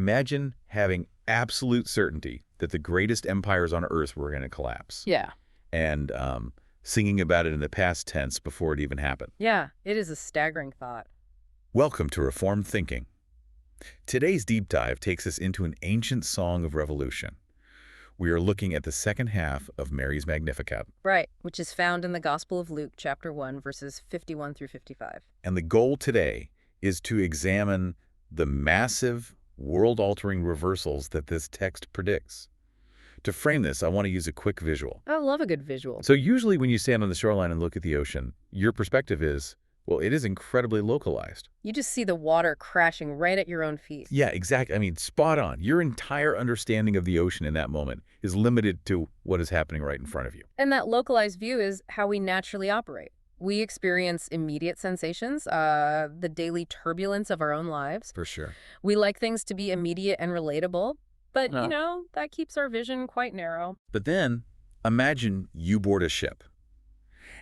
Imagine having absolute certainty that the greatest empires on Earth were going to collapse. Yeah. And singing about it in the past tense before it even happened. Yeah, it is a staggering thought. Welcome to Reformed Thinking. Today's deep dive takes us into an ancient song of revolution. We are looking at the second half of Mary's Magnificat. Right, which is found in the Gospel of Luke, chapter 1, verses 51 through 55. And the goal today is to examine the massive, world-altering reversals that this text predicts. To frame this, I want to use a quick visual. I love a good visual. So usually when you stand on the shoreline and look at the ocean, your perspective is, well, it is incredibly localized. You just see the water crashing right at your own feet. Yeah, exactly. I mean, spot on. Your entire understanding of the ocean in that moment is limited to what is happening right in front of you. And that localized view is how we naturally operate. We experience immediate sensations, the daily turbulence of our own lives. For sure. We like things to be immediate and relatable, but, that keeps our vision quite narrow. But then, imagine you board a ship,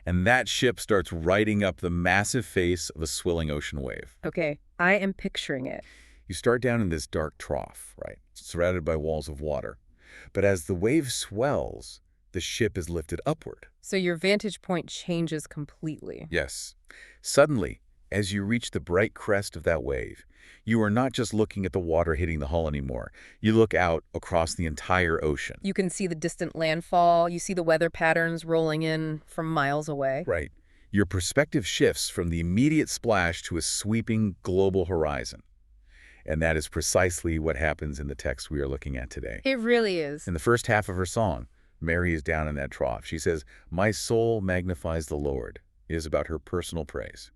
and that ship starts riding up the massive face of a swilling ocean wave. Okay, I am picturing it. You start down in this dark trough, right, surrounded by walls of water. But as the wave swells, the ship is lifted upward. So your vantage point changes completely. Yes. Suddenly, as you reach the bright crest of that wave, you are not just looking at the water hitting the hull anymore. You look out across the entire ocean. You can see the distant landfall. You see the weather patterns rolling in from miles away. Right. Your perspective shifts from the immediate splash to a sweeping global horizon. And that is precisely what happens in the text we are looking at today. It really is. In the first half of her song, Mary is down in that trough. She says, "My soul magnifies the Lord." It is about her personal praise.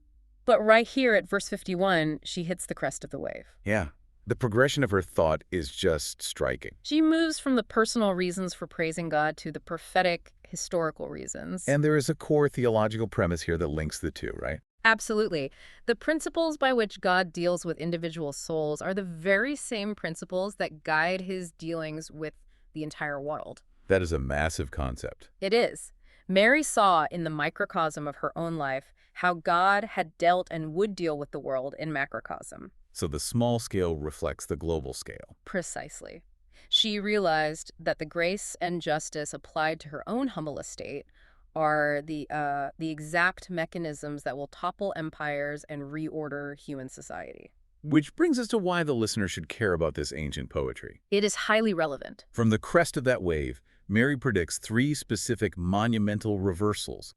But right here at verse 51, she hits the crest of the wave. Yeah. The progression of her thought is just striking. She moves from the personal reasons for praising God to the prophetic, historical reasons. And there is a core theological premise here that links the two, right? Absolutely. The principles by which God deals with individual souls are the very same principles that guide his dealings with the entire world. That is a massive concept. It is. Mary saw in the microcosm of her own life how God had dealt and would deal with the world in macrocosm. So the small scale reflects the global scale. Precisely. She realized that the grace and justice applied to her own humble estate are the exact mechanisms that will topple empires and reorder human society. Which brings us to why the listener should care about this ancient poetry. It is highly relevant. From the crest of that wave, Mary predicts 3 specific monumental reversals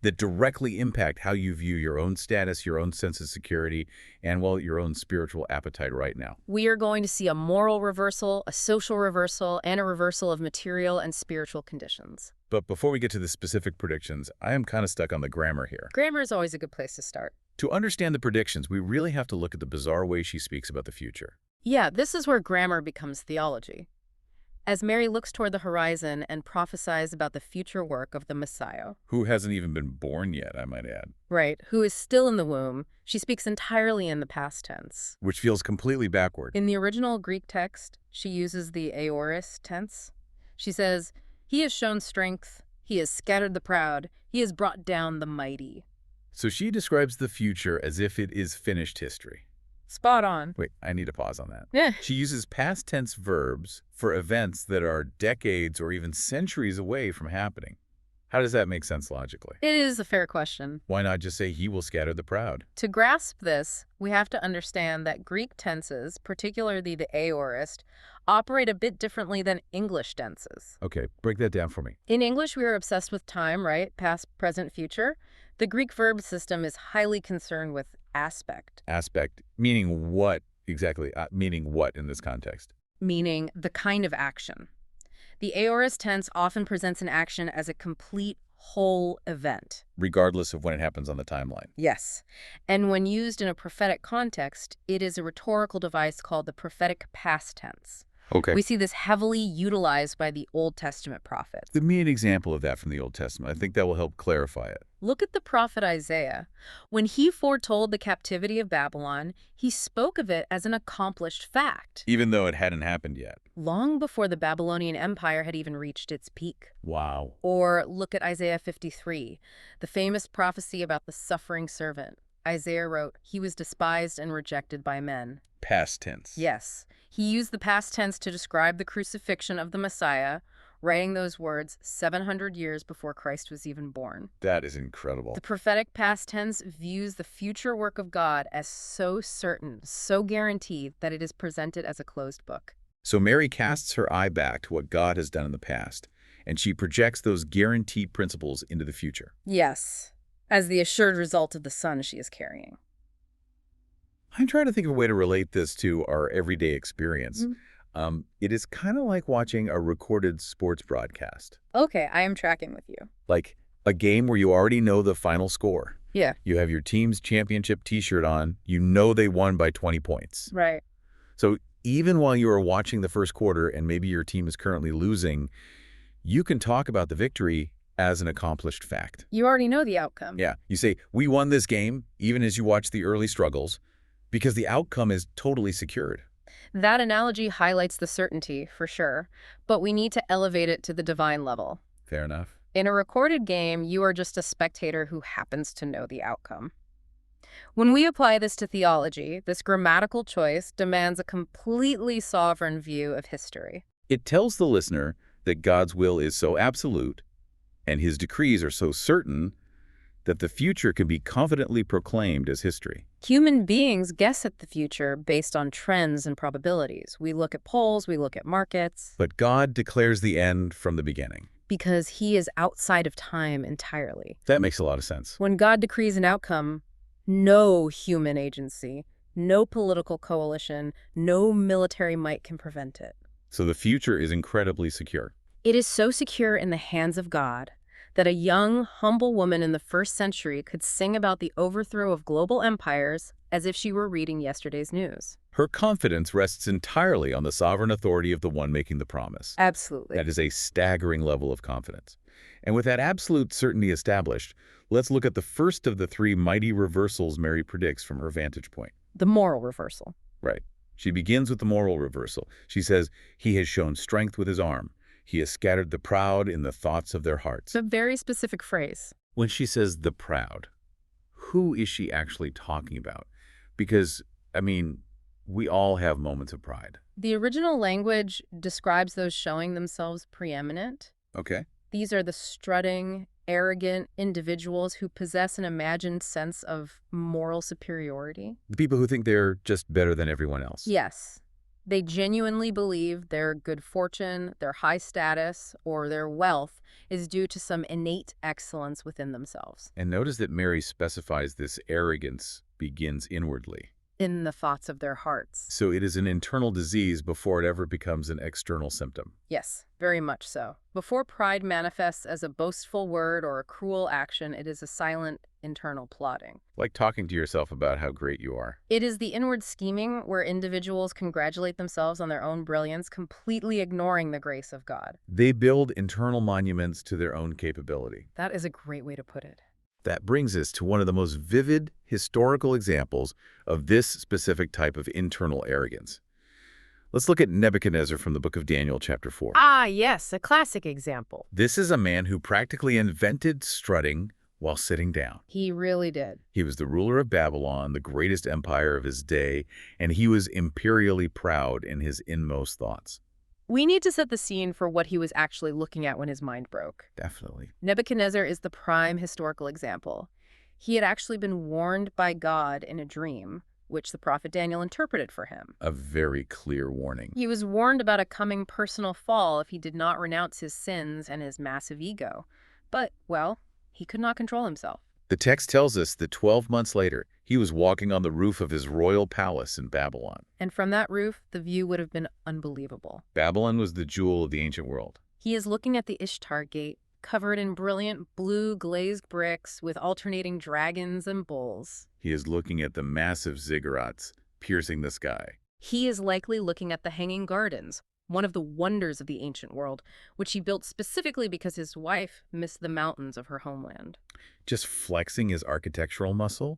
that directly impact how you view your own status, your own sense of security, and, well, your own spiritual appetite right now. We are going to see a moral reversal, a social reversal, and a reversal of material and spiritual conditions. But before we get to the specific predictions, I am kind of stuck on the grammar here. Grammar is always a good place to start. To understand the predictions, we really have to look at the bizarre way she speaks about the future. Yeah, this is where grammar becomes theology. As Mary looks toward the horizon and prophesies about the future work of the Messiah. Who hasn't even been born yet, I might add. Right, who is still in the womb, she speaks entirely in the past tense. Which feels completely backward. In the original Greek text, she uses the aorist tense. She says, "He has shown strength, he has scattered the proud, he has brought down the mighty." So she describes the future as if it is finished history. Spot on. Wait, I need to pause on that. Yeah. She uses past tense verbs for events that are decades or even centuries away from happening. How does that make sense logically? It is a fair question. Why not just say he will scatter the proud? To grasp this, we have to understand that Greek tenses, particularly the aorist, operate a bit differently than English tenses. Okay, break that down for me. In English, we are obsessed with time, right? Past, present, future. The Greek verb system is highly concerned with aspect. Aspect, meaning what exactly? Meaning what in this context? Meaning the kind of action. The aorist tense often presents an action as a complete whole event. Regardless of when it happens on the timeline. Yes. And when used in a prophetic context, it is a rhetorical device called the prophetic past tense. Okay. We see this heavily utilized by the Old Testament prophets. Give me an example of that from the Old Testament. I think that will help clarify it. Look at the prophet Isaiah. When he foretold the captivity of Babylon, he spoke of it as an accomplished fact. Even though it hadn't happened yet. Long before the Babylonian Empire had even reached its peak. Wow. Or look at Isaiah 53, the famous prophecy about the suffering servant. Isaiah wrote, "He was despised and rejected by men." Past tense. Yes, he used the past tense to describe the crucifixion of the Messiah, writing those words 700 years before Christ was even born. That is incredible. The prophetic past tense views the future work of God as so certain, so guaranteed, that it is presented as a closed book. So Mary casts her eye back to what God has done in the past, and she projects those guaranteed principles into the future. Yes, as the assured result of the son she is carrying. I'm trying to think of a way to relate this to our everyday experience. It is kind of like watching a recorded sports broadcast, Okay, I am tracking with you. like a game where you already know the final score. Yeah, You have your team's championship t-shirt on. You know they won by 20 points. right. So even while you are watching the first quarter and maybe your team is currently losing, you can talk about the victory as an accomplished fact. You already know the outcome. Yeah, you say, we won this game, even as you watch the early struggles, because the outcome is totally secured. That analogy highlights the certainty, for sure, but we need to elevate it to the divine level. Fair enough. In a recorded game, you are just a spectator who happens to know the outcome. When we apply this to theology, this grammatical choice demands a completely sovereign view of history. It tells the listener that God's will is so absolute and his decrees are so certain that the future can be confidently proclaimed as history. Human beings guess at the future based on trends and probabilities. We look at polls, we look at markets. But God declares the end from the beginning. Because he is outside of time entirely. That makes a lot of sense. When God decrees an outcome, no human agency, no political coalition, no military might can prevent it. So the future is incredibly secure. It is so secure in the hands of God that a young, humble woman in the first century could sing about the overthrow of global empires as if she were reading yesterday's news. Her confidence rests entirely on the sovereign authority of the one making the promise. Absolutely. That is a staggering level of confidence. And with that absolute certainty established, let's look at the first of the three mighty reversals Mary predicts from her vantage point. The moral reversal. Right. She begins with the moral reversal. She says, he has shown strength with his arm. He has scattered the proud in the thoughts of their hearts. It's a very specific phrase. When she says the proud, who is she actually talking about? Because, we all have moments of pride. The original language describes those showing themselves preeminent. Okay. These are the strutting, arrogant individuals who possess an imagined sense of moral superiority. The people who think they're just better than everyone else. Yes. They genuinely believe their good fortune, their high status, or their wealth is due to some innate excellence within themselves. And notice that Mary specifies this arrogance begins inwardly. In the thoughts of their hearts. So it is an internal disease before it ever becomes an external symptom. Yes, very much so. Before pride manifests as a boastful word or a cruel action, it is a silent, internal plotting. Like talking to yourself about how great you are. It is the inward scheming where individuals congratulate themselves on their own brilliance, completely ignoring the grace of God. They build internal monuments to their own capability. That is a great way to put it. That brings us to one of the most vivid historical examples of this specific type of internal arrogance. Let's look at Nebuchadnezzar from the book of Daniel, chapter 4. Ah, yes, a classic example. This is a man who practically invented strutting while sitting down. He really did. He was the ruler of Babylon, the greatest empire of his day, and he was imperially proud in his inmost thoughts. We need to set the scene for what he was actually looking at when his mind broke. Definitely. Nebuchadnezzar is the prime historical example. He had actually been warned by God in a dream, which the prophet Daniel interpreted for him. A very clear warning. He was warned about a coming personal fall if he did not renounce his sins and his massive ego. But, well, he could not control himself. The text tells us that 12 months later, he was walking on the roof of his royal palace in Babylon. And from that roof, the view would have been unbelievable. Babylon was the jewel of the ancient world. He is looking at the Ishtar Gate, covered in brilliant blue glazed bricks with alternating dragons and bulls. He is looking at the massive ziggurats piercing the sky. He is likely looking at the Hanging Gardens, one of the wonders of the ancient world, which he built specifically because his wife missed the mountains of her homeland. Just flexing his architectural muscle,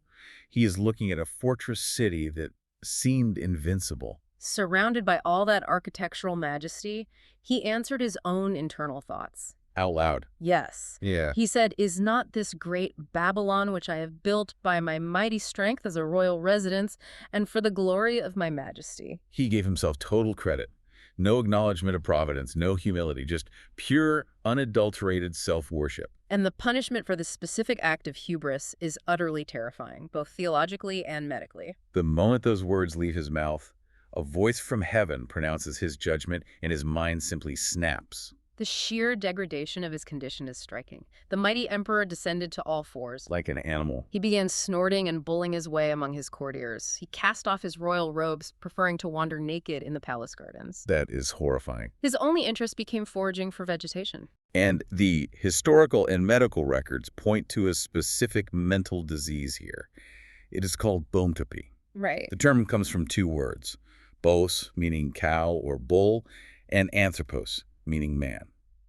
he is looking at a fortress city that seemed invincible. Surrounded by all that architectural majesty, he answered his own internal thoughts. Out loud. Yes. Yeah. He said, "Is not this great Babylon which I have built by my mighty strength as a royal residence and for the glory of my majesty?" He gave himself total credit. No acknowledgement of providence, no humility, just pure, unadulterated self-worship. And the punishment for this specific act of hubris is utterly terrifying, both theologically and medically. The moment those words leave his mouth, a voice from heaven pronounces his judgment and his mind simply snaps. The sheer degradation of his condition is striking. The mighty emperor descended to all fours. Like an animal. He began snorting and bulling his way among his courtiers. He cast off his royal robes, preferring to wander naked in the palace gardens. That is horrifying. His only interest became foraging for vegetation. And the historical and medical records point to a specific mental disease here. It is called bontopy. Right. The term comes from two words, bos, meaning cow or bull, and anthropos, meaning man.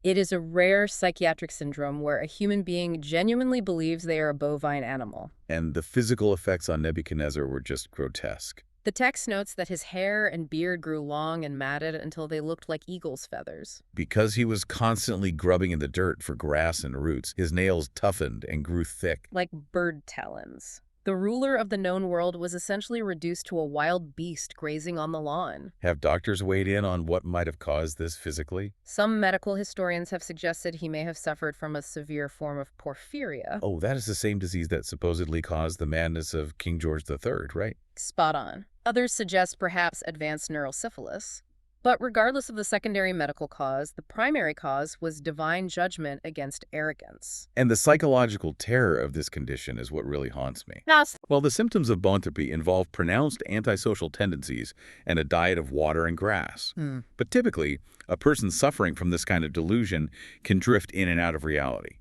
It is a rare psychiatric syndrome where a human being genuinely believes they are a bovine animal. And the physical effects on Nebuchadnezzar were just grotesque. The text notes that his hair and beard grew long and matted until they looked like eagle's feathers. Because he was constantly grubbing in the dirt for grass and roots, his nails toughened and grew thick. Like bird talons. The ruler of the known world was essentially reduced to a wild beast grazing on the lawn. Have doctors weighed in on what might have caused this physically? Some medical historians have suggested he may have suffered from a severe form of porphyria. Oh, that is the same disease that supposedly caused the madness of King George III, right? Spot on. Others suggest perhaps advanced neurosyphilis. But regardless of the secondary medical cause, the primary cause was divine judgment against arrogance. And the psychological terror of this condition is what really haunts me. Yes. Well, the symptoms of bontopy involve pronounced antisocial tendencies and a diet of water and grass. But typically, a person suffering from this kind of delusion can drift in and out of reality.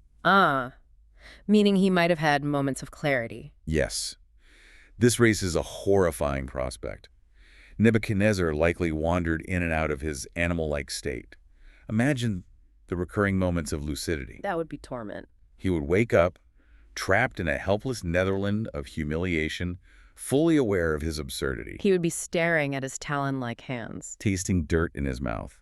Meaning he might have had moments of clarity. Yes. This raises a horrifying prospect. Nebuchadnezzar likely wandered in and out of his animal-like state. Imagine the recurring moments of lucidity. That would be torment. He would wake up, trapped in a helpless netherland of humiliation, fully aware of his absurdity, He would be staring at his talon-like hands. tasting dirt in his mouth,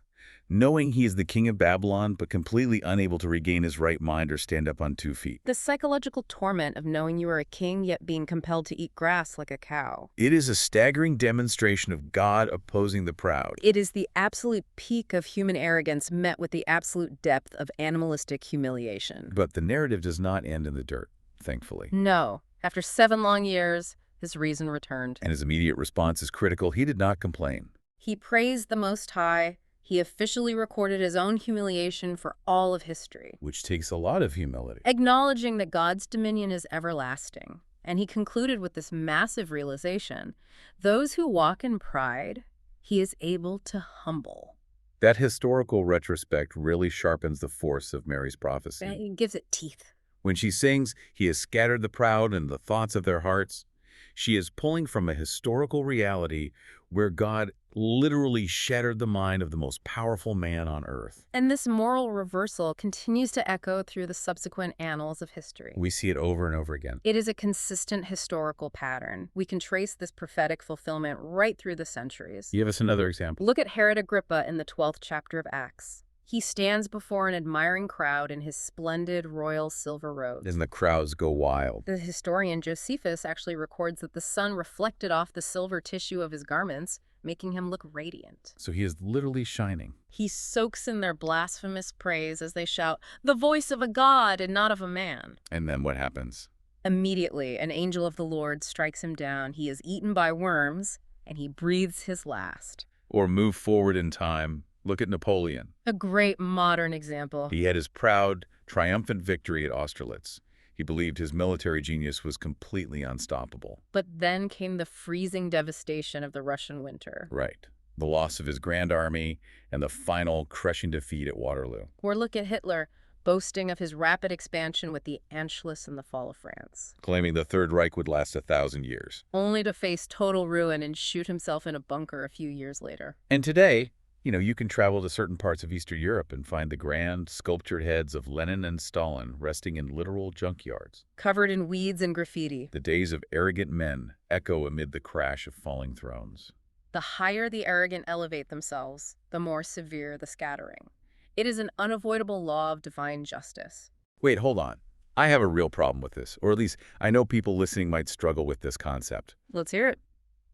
knowing he is the king of Babylon but completely unable to regain his right mind or stand up on 2 feet. The psychological torment of knowing you are a king yet being compelled to eat grass like a cow. It is a staggering demonstration of God opposing the proud. It is the absolute peak of human arrogance met with the absolute depth of animalistic humiliation. But the narrative does not end in the dirt, thankfully. No. After 7 long years, his reason returned. And his immediate response is critical. He did not complain. He praised the Most High. He officially recorded his own humiliation for all of history, Which takes a lot of humility. acknowledging that God's dominion is everlasting. And he concluded with this massive realization: those who walk in pride, he is able to humble. That historical retrospect really sharpens the force of Mary's prophecy. It gives it teeth. When she sings, "He has scattered the proud in the thoughts of their hearts," she is pulling from a historical reality where God literally shattered the mind of the most powerful man on earth. And this moral reversal continues to echo through the subsequent annals of history. We see it over and over again. It is a consistent historical pattern. We can trace this prophetic fulfillment right through the centuries. Give us another example. Look at Herod Agrippa in the 12th chapter of Acts. He stands before an admiring crowd in his splendid royal silver robes. And the crowds go wild. The historian Josephus actually records that the sun reflected off the silver tissue of his garments, making him look radiant. So he is literally shining. He soaks in their blasphemous praise as they shout, "The voice of a god and not of a man." And then what happens? Immediately, an angel of the Lord strikes him down. He is eaten by worms, and he breathes his last. Or move forward in time. Look at Napoleon. A great modern example. He had his proud, triumphant victory at Austerlitz. He believed his military genius was completely unstoppable. But then came the freezing devastation of the Russian winter. Right. The loss of his grand army and the final crushing defeat at Waterloo. Or look at Hitler, boasting of his rapid expansion with the Anschluss and the fall of France, Claiming the Third Reich would last 1,000 years. only to face total ruin and shoot himself in a bunker a few years later. And today, you can travel to certain parts of Eastern Europe and find the grand, sculptured heads of Lenin and Stalin resting in literal junkyards. Covered in weeds and graffiti. The days of arrogant men echo amid the crash of falling thrones. The higher the arrogant elevate themselves, the more severe the scattering. It is an unavoidable law of divine justice. Wait, hold on. I have a real problem with this, or at least I know people listening might struggle with this concept. Let's hear it.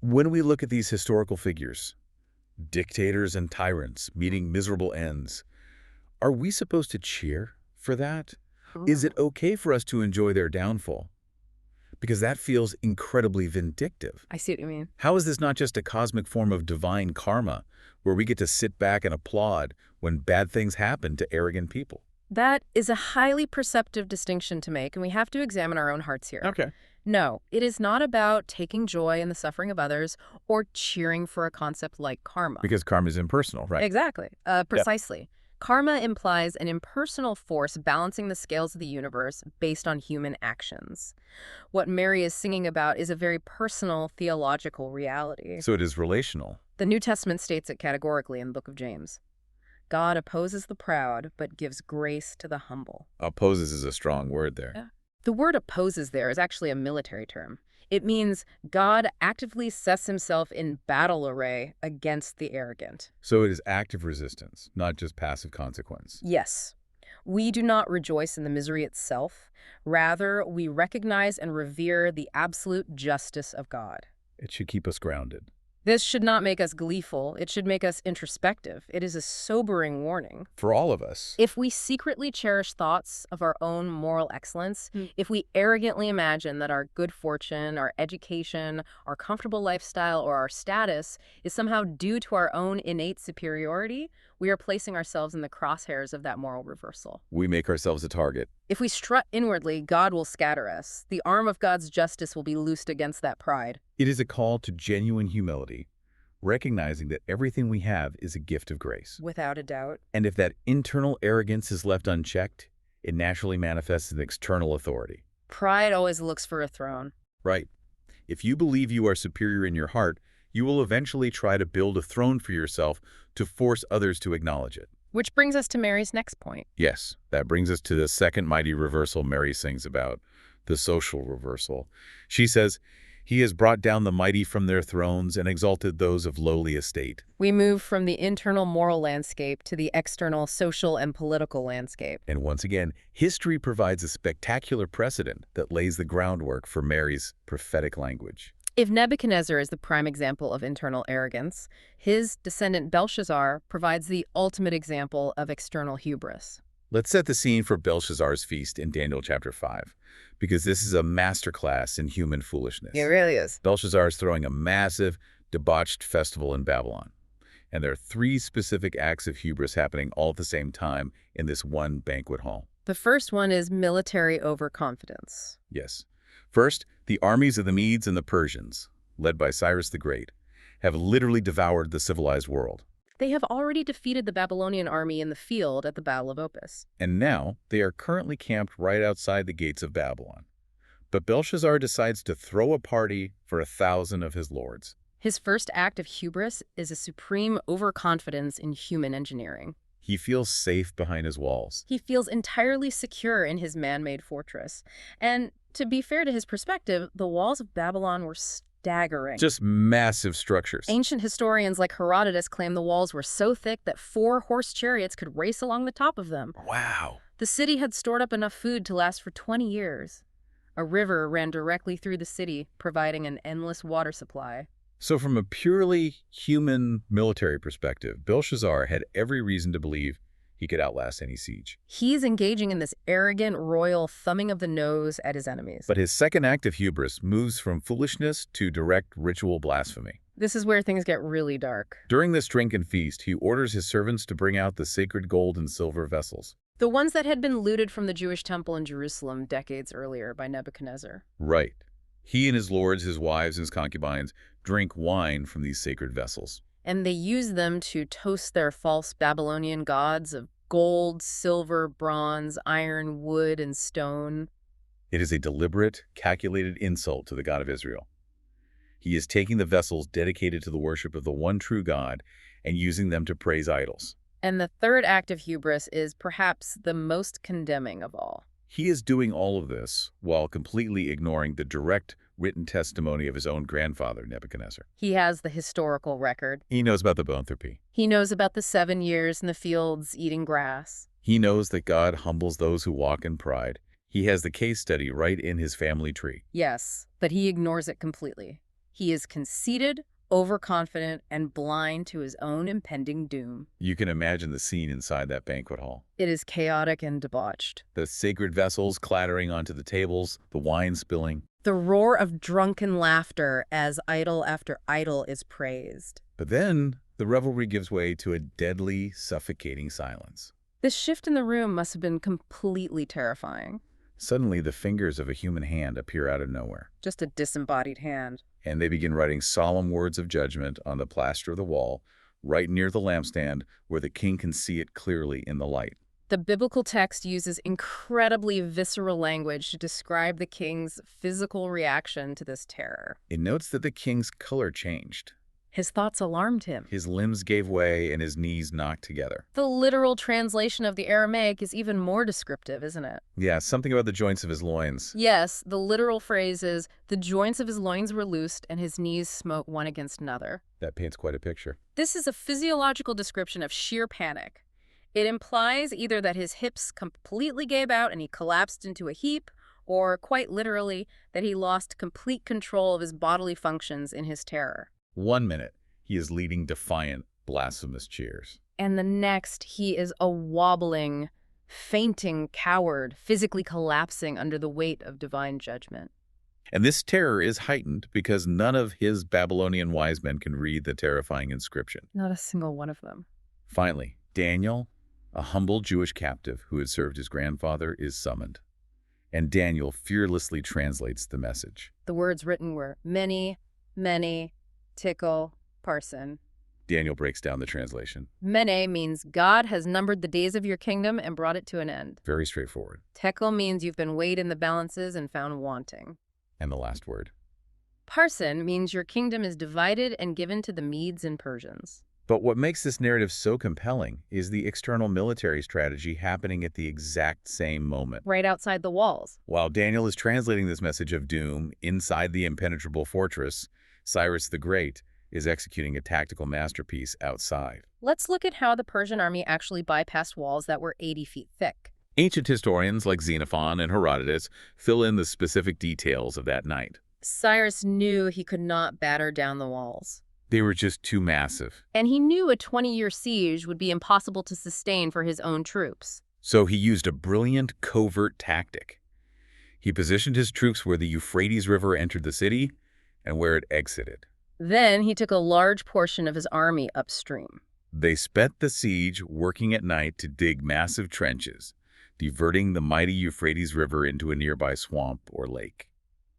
When we look at these historical figures, dictators and tyrants meeting miserable ends, are we supposed to cheer for that? Is it okay for us to enjoy their downfall? Because that feels incredibly vindictive. I see what you mean. How is this not just a cosmic form of divine karma, where we get to sit back and applaud when bad things happen to arrogant people? That is a highly perceptive distinction to make, and we have to examine our own hearts here. Okay. No, it is not about taking joy in the suffering of others or cheering for a concept like karma. Because karma is impersonal, right? Exactly. Precisely. Karma implies an impersonal force balancing the scales of the universe based on human actions. What Mary is singing about is a very personal theological reality. So it is relational. The New Testament states it categorically in the book of James. God opposes the proud, but gives grace to the humble. Opposes is a strong word there. Yeah. The word opposes there is actually a military term. It means God actively sets himself in battle array against the arrogant. So it is active resistance, not just passive consequence. Yes. We do not rejoice in the misery itself. Rather, we recognize and revere the absolute justice of God. It should keep us grounded. This should not make us gleeful. It should make us introspective. It is a sobering warning. For all of us. If we secretly cherish thoughts of our own moral excellence, if we arrogantly imagine that our good fortune, our education, our comfortable lifestyle, or our status is somehow due to our own innate superiority, we are placing ourselves in the crosshairs of that moral reversal. We make ourselves a target. If we strut inwardly, God will scatter us. The arm of God's justice will be loosed against that pride. It is a call to genuine humility, recognizing that everything we have is a gift of grace. Without a doubt. And if that internal arrogance is left unchecked, it naturally manifests in external authority. Pride always looks for a throne. Right. If you believe you are superior in your heart, you will eventually try to build a throne for yourself to force others to acknowledge it. Which brings us to Mary's next point. Yes, that brings us to the second mighty reversal Mary sings about, the social reversal. She says, "He has brought down the mighty from their thrones and exalted those of lowly estate." We move from the internal moral landscape to the external social and political landscape. And once again, history provides a spectacular precedent that lays the groundwork for Mary's prophetic language. If Nebuchadnezzar is the prime example of internal arrogance, his descendant Belshazzar provides the ultimate example of external hubris. Let's set the scene for Belshazzar's feast in Daniel chapter 5, because this is a masterclass in human foolishness. It really is. Belshazzar is throwing a massive, debauched festival in Babylon. And there are three specific acts of hubris happening all at the same time in this one banquet hall. The first one is military overconfidence. Yes. First, the armies of the Medes and the Persians, led by Cyrus the Great, have literally devoured the civilized world. They have already defeated the Babylonian army in the field at the Battle of Opis. And now they are currently camped right outside the gates of Babylon. But Belshazzar decides to throw a party for 1,000 of his lords. His first act of hubris is a supreme overconfidence in human engineering. He feels safe behind his walls. He feels entirely secure in his man-made fortress. And to be fair to his perspective, the walls of Babylon were staggering. Just massive structures. Ancient historians like Herodotus claim the walls were so thick that 4 horse chariots could race along the top of them. Wow. The city had stored up enough food to last for 20 years. A river ran directly through the city, providing an endless water supply. So from a purely human military perspective, Belshazzar had every reason to believe he could outlast any siege. He's engaging in this arrogant, royal thumbing of the nose at his enemies. But his second act of hubris moves from foolishness to direct ritual blasphemy. This is where things get really dark. During this drink and feast, he orders his servants to bring out the sacred gold and silver vessels. The ones that had been looted from the Jewish temple in Jerusalem decades earlier by Nebuchadnezzar. Right. He and his lords, his wives, and his concubines drink wine from these sacred vessels. And they use them to toast their false Babylonian gods of gold, silver, bronze, iron, wood, and stone. It is a deliberate, calculated insult to the God of Israel. He is taking the vessels dedicated to the worship of the one true God and using them to praise idols. And the third act of hubris is perhaps the most condemning of all. He is doing all of this while completely ignoring the direct written testimony of his own grandfather, Nebuchadnezzar. He has the historical record. He knows about the boanthropy. He knows about the 7 years in the fields eating grass. He knows that God humbles those who walk in pride. He has the case study right in his family tree. Yes, but he ignores it completely. He is conceited, overconfident, and blind to his own impending doom. You can imagine the scene inside that banquet hall. It is chaotic and debauched. The sacred vessels clattering onto the tables, the wine spilling. The roar of drunken laughter as idol after idol is praised. But then the revelry gives way to a deadly, suffocating silence. This shift in the room must have been completely terrifying. Suddenly, the fingers of a human hand appear out of nowhere, Just a disembodied hand. and they begin writing solemn words of judgment on the plaster of the wall, right near the lampstand where the king can see it clearly in the light. The biblical text uses incredibly visceral language to describe the king's physical reaction to this terror. It notes that the king's color changed. His thoughts alarmed him. His limbs gave way and his knees knocked together. The literal translation of the Aramaic is even more descriptive, isn't it? Yeah, something about the joints of his loins. Yes, the literal phrase is, the joints of his loins were loosed and his knees smote one against another. That paints quite a picture. This is a physiological description of sheer panic. It implies either that his hips completely gave out and he collapsed into a heap, or quite literally, that he lost complete control of his bodily functions in his terror. 1 minute, he is leading defiant, blasphemous cheers. And the next, he is a wobbling, fainting coward, physically collapsing under the weight of divine judgment. And this terror is heightened because none of his Babylonian wise men can read the terrifying inscription. Not a single one of them. Finally, Daniel, a humble Jewish captive who had served his grandfather, is summoned. And Daniel fearlessly translates the message. The words written were many, tickle, parson. Daniel breaks down the translation. Mene means God has numbered the days of your kingdom and brought it to an end. Very straightforward. Tekel means you've been weighed in the balances and found wanting. And the last word. Parson means your kingdom is divided and given to the Medes and Persians. But what makes this narrative so compelling is the external military strategy happening at the exact same moment. Right outside the walls. While Daniel is translating this message of doom inside the impenetrable fortress, Cyrus the Great is executing a tactical masterpiece outside. Let's look at how the Persian army actually bypassed walls that were 80 feet thick. Ancient historians like Xenophon and Herodotus fill in the specific details of that night. Cyrus knew he could not batter down the walls. They were just too massive. And he knew a 20-year siege would be impossible to sustain for his own troops. So he used a brilliant covert tactic. He positioned his troops where the Euphrates River entered the city and where it exited. Then he took a large portion of his army upstream. They spent the siege working at night to dig massive trenches, diverting the mighty Euphrates River into a nearby swamp or lake.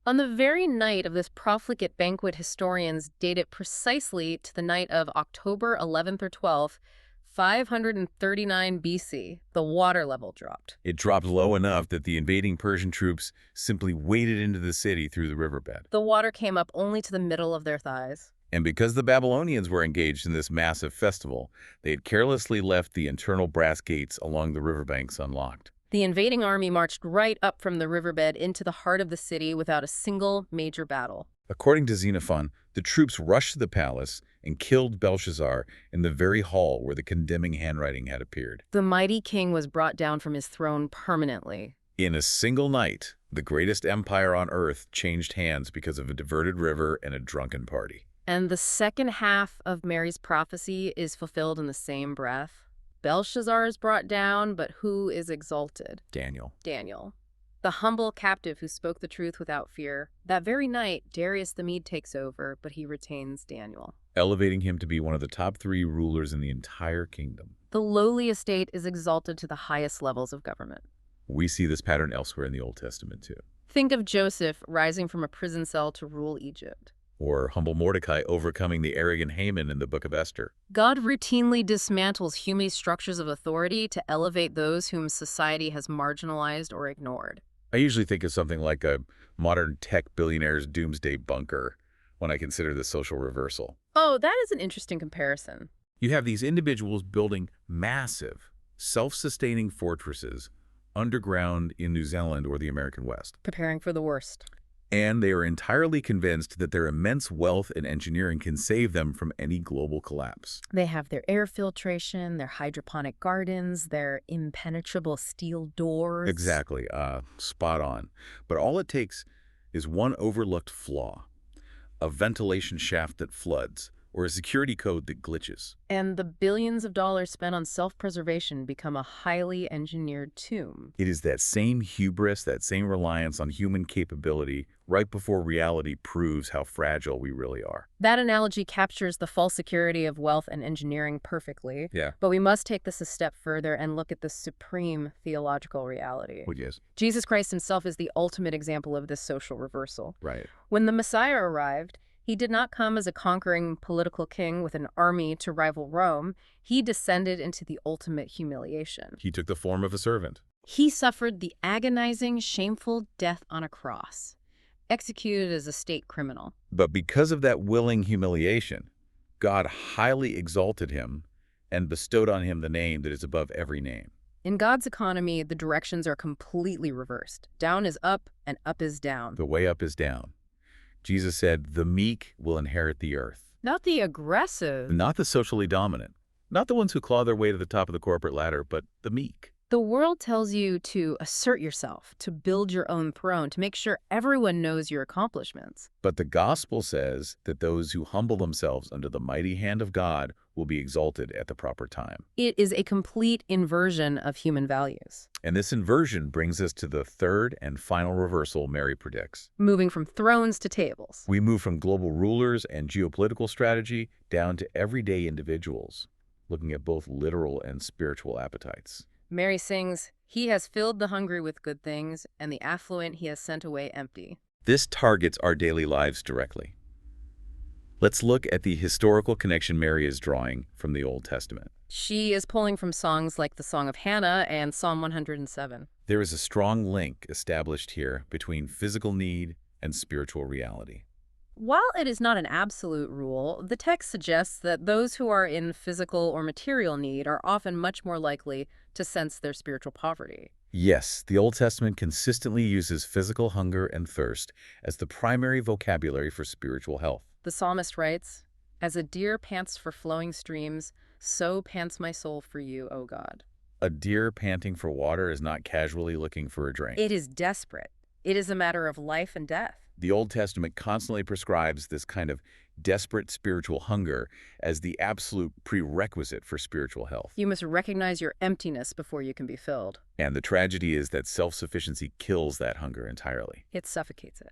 On the very night of this profligate banquet, historians date it precisely to the night of October 11th or 12th, 539 BC. The water level dropped. It dropped low enough that the invading Persian troops simply waded into the city through the riverbed. The water came up only to the middle of their thighs. And because the Babylonians were engaged in this massive festival, they had carelessly left the internal brass gates along the riverbanks unlocked. The invading army marched right up from the riverbed into the heart of the city without a single major battle. According to Xenophon, the troops rushed to the palace and killed Belshazzar in the very hall where the condemning handwriting had appeared. The mighty king was brought down from his throne permanently. In a single night, the greatest empire on earth changed hands because of a diverted river and a drunken party. And the second half of Mary's prophecy is fulfilled in the same breath. Belshazzar is brought down, but who is exalted? Daniel. Daniel. The humble captive who spoke the truth without fear. That very night, Darius the Mede takes over, but he retains Daniel, elevating him to be one of the top 3 rulers in the entire kingdom. The lowly estate is exalted to the highest levels of government. We see this pattern elsewhere in the Old Testament, too. Think of Joseph rising from a prison cell to rule Egypt. Or humble Mordecai overcoming the arrogant Haman in the Book of Esther. God routinely dismantles human structures of authority to elevate those whom society has marginalized or ignored. I usually think of something like a modern tech billionaire's doomsday bunker when I consider the social reversal. Oh, that is an interesting comparison. You have these individuals building massive, self-sustaining fortresses underground in New Zealand or the American West. Preparing for the worst. And they are entirely convinced that their immense wealth and engineering can save them from any global collapse. They have their air filtration, their hydroponic gardens, their impenetrable steel doors. Exactly, spot on. But all it takes is one overlooked flaw, a ventilation shaft that floods, or a security code that glitches. And the billions of dollars spent on self-preservation become a highly engineered tomb. It is that same hubris, that same reliance on human capability right before reality proves how fragile we really are. That analogy captures the false security of wealth and engineering perfectly, Yeah. but we must take this a step further and look at the supreme theological reality. Well, yes. Jesus Christ himself is the ultimate example of this social reversal. Right. When the Messiah arrived, he did not come as a conquering political king with an army to rival Rome. He descended into the ultimate humiliation. He took the form of a servant. He suffered the agonizing, shameful death on a cross, executed as a state criminal. But because of that willing humiliation, God highly exalted him and bestowed on him the name that is above every name. In God's economy, the directions are completely reversed. Down is up and up is down. The way up is down. Jesus said, the meek will inherit the earth. Not the aggressive. Not the socially dominant. Not the ones who claw their way to the top of the corporate ladder, but the meek. The world tells you to assert yourself, to build your own throne, to make sure everyone knows your accomplishments. But the gospel says that those who humble themselves under the mighty hand of God will be exalted at the proper time. It is a complete inversion of human values. And this inversion brings us to the third and final reversal Mary predicts. Moving from thrones to tables. We move from global rulers and geopolitical strategy down to everyday individuals, looking at both literal and spiritual appetites. Mary sings, "He has filled the hungry with good things, and the affluent he has sent away empty." This targets our daily lives directly. Let's look at the historical connection Mary is drawing from the Old Testament. She is pulling from songs like the Song of Hannah and Psalm 107. There is a strong link established here between physical need and spiritual reality. While it is not an absolute rule, the text suggests that those who are in physical or material need are often much more likely to sense their spiritual poverty. Yes, the Old Testament consistently uses physical hunger and thirst as the primary vocabulary for spiritual health. The psalmist writes, "As a deer pants for flowing streams, so pants my soul for you, O God." A deer panting for water is not casually looking for a drink. It is desperate. It is a matter of life and death. The Old Testament constantly prescribes this kind of desperate spiritual hunger as the absolute prerequisite for spiritual health. You must recognize your emptiness before you can be filled. And the tragedy is that self-sufficiency kills that hunger entirely. It suffocates it.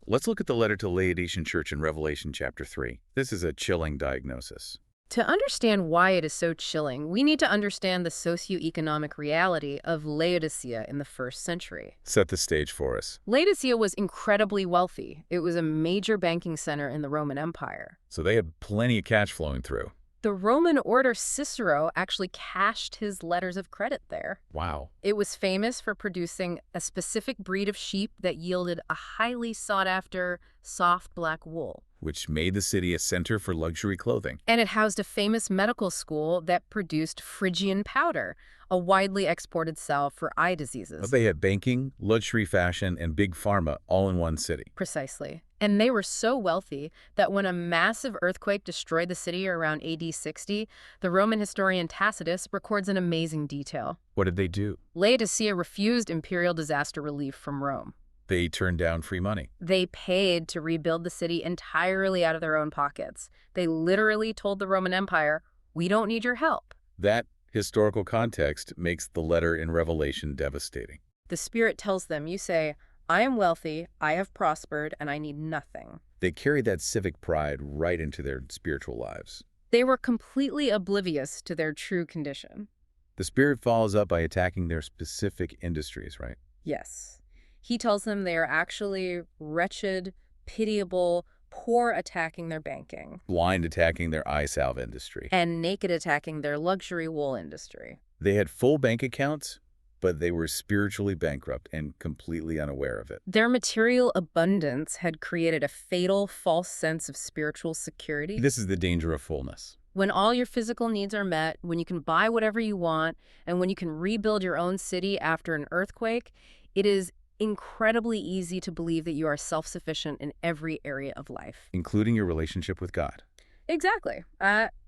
Let's look at the letter to Laodicean Church in Revelation chapter 3. This is a chilling diagnosis. To understand why it is so chilling, we need to understand the socioeconomic reality of Laodicea in the first century. Set the stage for us. Laodicea was incredibly wealthy. It was a major banking center in the Roman Empire. So they had plenty of cash flowing through. The Roman orator Cicero actually cashed his letters of credit there. Wow. It was famous for producing a specific breed of sheep that yielded a highly sought-after, soft black wool. Which made the city a center for luxury clothing. And it housed a famous medical school that produced Phrygian powder, a widely exported salve for eye diseases. They had banking, luxury fashion, and big pharma all in one city. Precisely. And they were so wealthy that when a massive earthquake destroyed the city around AD 60, the Roman historian Tacitus records an amazing detail. What did they do? Laodicea refused imperial disaster relief from Rome. They turned down free money. They paid to rebuild the city entirely out of their own pockets. They literally told the Roman Empire, "We don't need your help." That historical context makes the letter in Revelation devastating. The Spirit tells them, you say, "I am wealthy, I have prospered, and I need nothing." They carried that civic pride right into their spiritual lives. They were completely oblivious to their true condition. The Spirit follows up by attacking their specific industries, right? Yes. He tells them they are actually wretched, pitiable, poor attacking their banking. Blind attacking their eye salve industry. And naked attacking their luxury wool industry. They had full bank accounts, but they were spiritually bankrupt and completely unaware of it. Their material abundance had created a fatal false sense of spiritual security. This is the danger of fullness. When all your physical needs are met, when you can buy whatever you want, and when you can rebuild your own city after an earthquake, it is incredibly easy to believe that you are self-sufficient in every area of life. including your relationship with God. Exactly.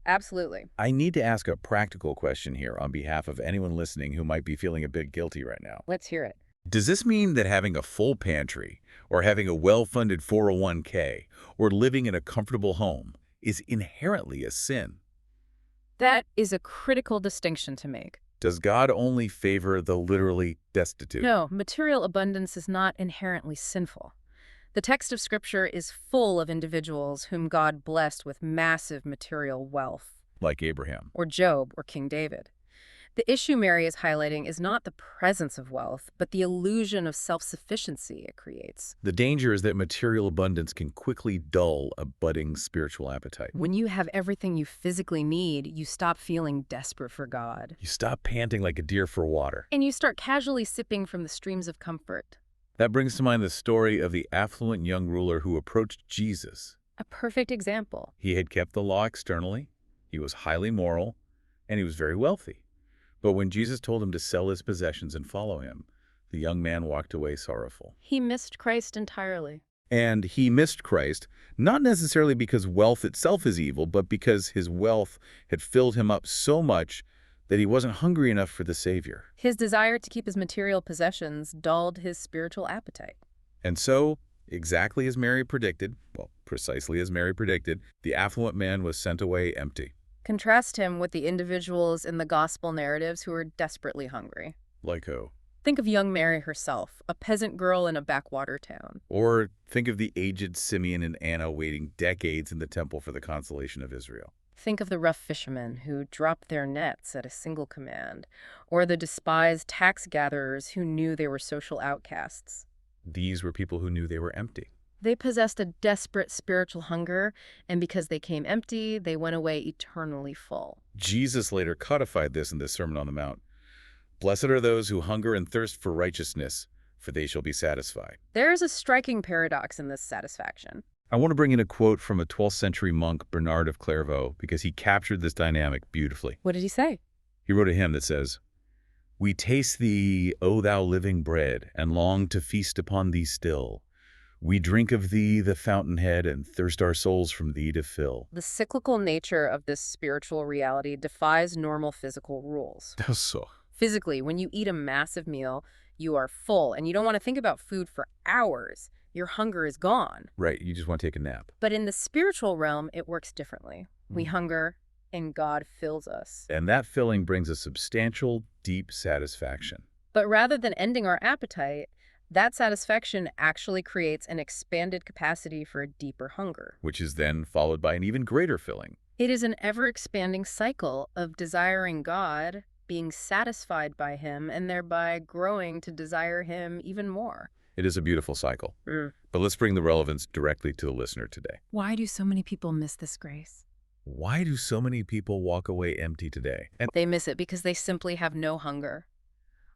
Absolutely. I need to ask a practical question here on behalf of anyone listening who might be feeling a bit guilty right now. Let's hear it. Does this mean that having a full pantry, or having a well-funded 401k, or living in a comfortable home is inherently a sin? That is a critical distinction to make. Does God only favor the literally destitute? No, material abundance is not inherently sinful. The text of Scripture is full of individuals whom God blessed with massive material wealth, Like Abraham. or Job, or King David. The issue Mary is highlighting is not the presence of wealth, but the illusion of self-sufficiency it creates. The danger is that material abundance can quickly dull a budding spiritual appetite. When you have everything you physically need, you stop feeling desperate for God. You stop panting like a deer for water. And you start casually sipping from the streams of comfort. That brings to mind the story of the affluent young ruler who approached Jesus. A perfect example. He had kept the law externally, he was highly moral, and he was very wealthy. But when Jesus told him to sell his possessions and follow him, the young man walked away sorrowful. He missed Christ entirely. And he missed Christ, not necessarily because wealth itself is evil, but because his wealth had filled him up so much that he wasn't hungry enough for the Savior. His desire to keep his material possessions dulled his spiritual appetite. And so, exactly as Mary predicted, well, precisely as Mary predicted, the affluent man was sent away empty. Contrast him with the individuals in the gospel narratives who are desperately hungry. Like who? Think of young Mary herself, a peasant girl in a backwater town. Or think of the aged Simeon and Anna waiting decades in the temple for the consolation of Israel. Think of the rough fishermen who dropped their nets at a single command, or the despised tax gatherers who knew they were social outcasts. These were people who knew they were empty. They possessed a desperate spiritual hunger, and because they came empty, they went away eternally full. Jesus later codified this in the Sermon on the Mount. Blessed are those who hunger and thirst for righteousness, for they shall be satisfied. There is a striking paradox in this satisfaction. I want to bring in a quote from a 12th century monk, Bernard of Clairvaux, because he captured this dynamic beautifully. What did he say? He wrote a hymn that says, "We taste thee, O thou living bread, and long to feast upon thee still. We drink of thee, the fountainhead, and thirst our souls from thee to fill." The cyclical nature of this spiritual reality defies normal physical rules. So, Physically, when you eat a massive meal, you are full, and you don't want to think about food for hours. Your hunger is gone. right, you just want to take a nap. But in the spiritual realm, it works differently. We hunger, and God fills us. And that filling brings a substantial, deep satisfaction. But rather than ending our appetite, that satisfaction actually creates an expanded capacity for a deeper hunger. Which is then followed by an even greater filling. It is an ever-expanding cycle of desiring God, being satisfied by Him, and thereby growing to desire Him even more. It is a beautiful cycle. But let's bring the relevance directly to the listener today. Why do so many people miss this grace? Why do so many people walk away empty today? And They miss it because they simply have no hunger.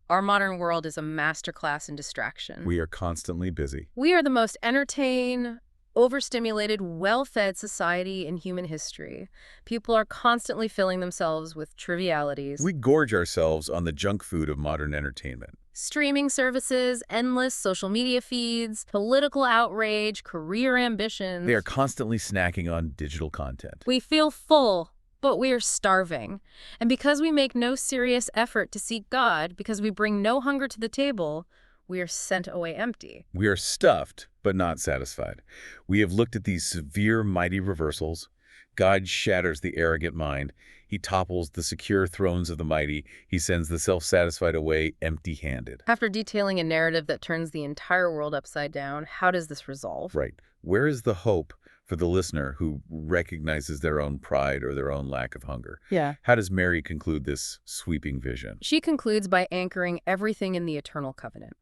Our modern world is a masterclass in distraction. we are constantly busy. We are the most entertained, overstimulated, well-fed society in human history. People are constantly filling themselves with trivialities. We gorge ourselves on the junk food of modern entertainment. Streaming services, endless social media feeds, political outrage, career ambitions. They are constantly snacking on digital content. We feel full, but we are starving. And because we make no serious effort to seek God, because we bring no hunger to the table, we are sent away empty. We are stuffed, but not satisfied. We have looked at these severe, mighty reversals. God shatters the arrogant mind. He topples the secure thrones of the mighty. He sends the self-satisfied away empty-handed. After detailing a narrative that turns the entire world upside down, how does this resolve? Right. Where is the hope for the listener who recognizes their own pride or their own lack of hunger? Yeah. How does Mary conclude this sweeping vision? She concludes by anchoring everything in the eternal covenant.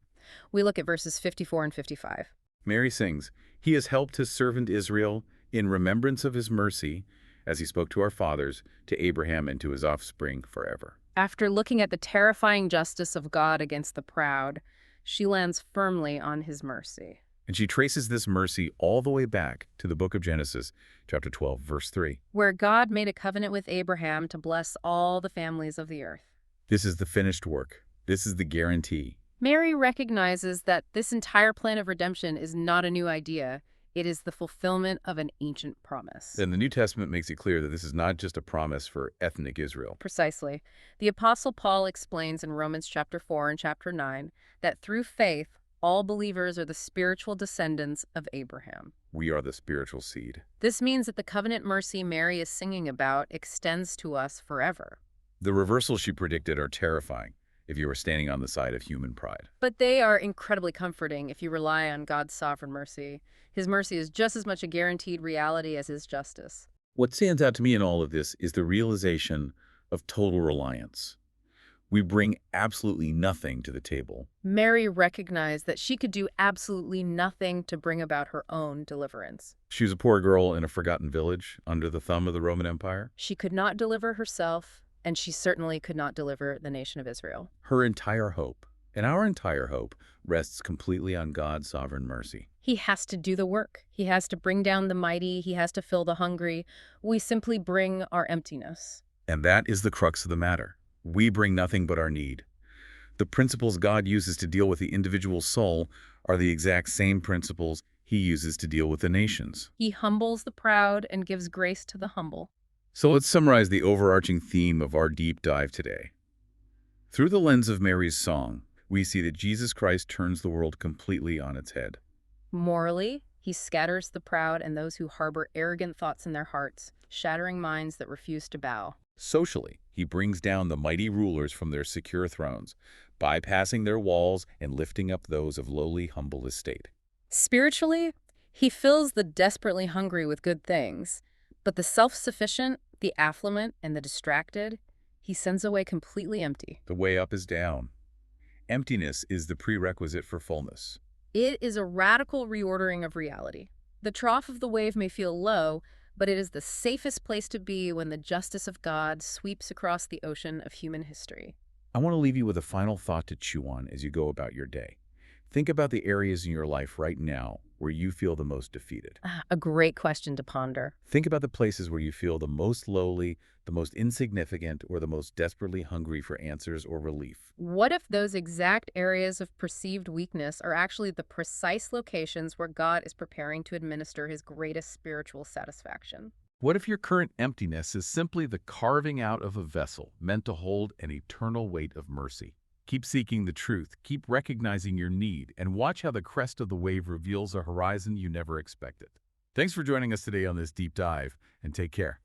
We look at verses 54 and 55. Mary sings, "He has helped his servant Israel in remembrance of his mercy, as he spoke to our fathers, to Abraham and to his offspring forever." After looking at the terrifying justice of God against the proud, she lands firmly on his mercy. And she traces this mercy all the way back to the book of Genesis, chapter 12, verse 3. Where God made a covenant with Abraham to bless all the families of the earth. This is the finished work. This is the guarantee. Mary recognizes that this entire plan of redemption is not a new idea. It is the fulfillment of an ancient promise. And the New Testament makes it clear that this is not just a promise for ethnic Israel. Precisely. The Apostle Paul explains in Romans chapter 4 and chapter 9 that through faith, all believers are the spiritual descendants of Abraham. We are the spiritual seed. This means that the covenant mercy Mary is singing about extends to us forever. The reversals she predicted are terrifying if you were standing on the side of human pride. But they are incredibly comforting if you rely on God's sovereign mercy. His mercy is just as much a guaranteed reality as his justice. What stands out to me in all of this is the realization of total reliance. We bring absolutely nothing to the table. Mary recognized that she could do absolutely nothing to bring about her own deliverance. She was a poor girl in a forgotten village under the thumb of the Roman Empire. She could not deliver herself, and she certainly could not deliver the nation of Israel. Her entire hope, and our entire hope, rests completely on God's sovereign mercy. He has to do the work. He has to bring down the mighty. He has to fill the hungry. We simply bring our emptiness. And that is the crux of the matter. We bring nothing but our need. The principles God uses to deal with the individual soul are the exact same principles he uses to deal with the nations. He humbles the proud and gives grace to the humble. So let's summarize the overarching theme of our deep dive today. Through the lens of Mary's song, we see that Jesus Christ turns the world completely on its head. Morally, he scatters the proud and those who harbor arrogant thoughts in their hearts, shattering minds that refuse to bow. Socially, he brings down the mighty rulers from their secure thrones, bypassing their walls and lifting up those of lowly, humble estate. Spiritually, he fills the desperately hungry with good things, but the self-sufficient, the affluent, and the distracted, he sends away completely empty. The way up is down. Emptiness is the prerequisite for fullness. It is a radical reordering of reality. The trough of the wave may feel low, but it is the safest place to be when the justice of God sweeps across the ocean of human history. I want to leave you with a final thought to chew on as you go about your day. Think about the areas in your life right now where you feel the most defeated. A great question to ponder. Think about the places where you feel the most lowly, the most insignificant, or the most desperately hungry for answers or relief. What if those exact areas of perceived weakness are actually the precise locations where God is preparing to administer his greatest spiritual satisfaction? What if your current emptiness is simply the carving out of a vessel meant to hold an eternal weight of mercy? Keep seeking the truth, keep recognizing your need, and watch how the crest of the wave reveals a horizon you never expected. Thanks for joining us today on this deep dive, and take care.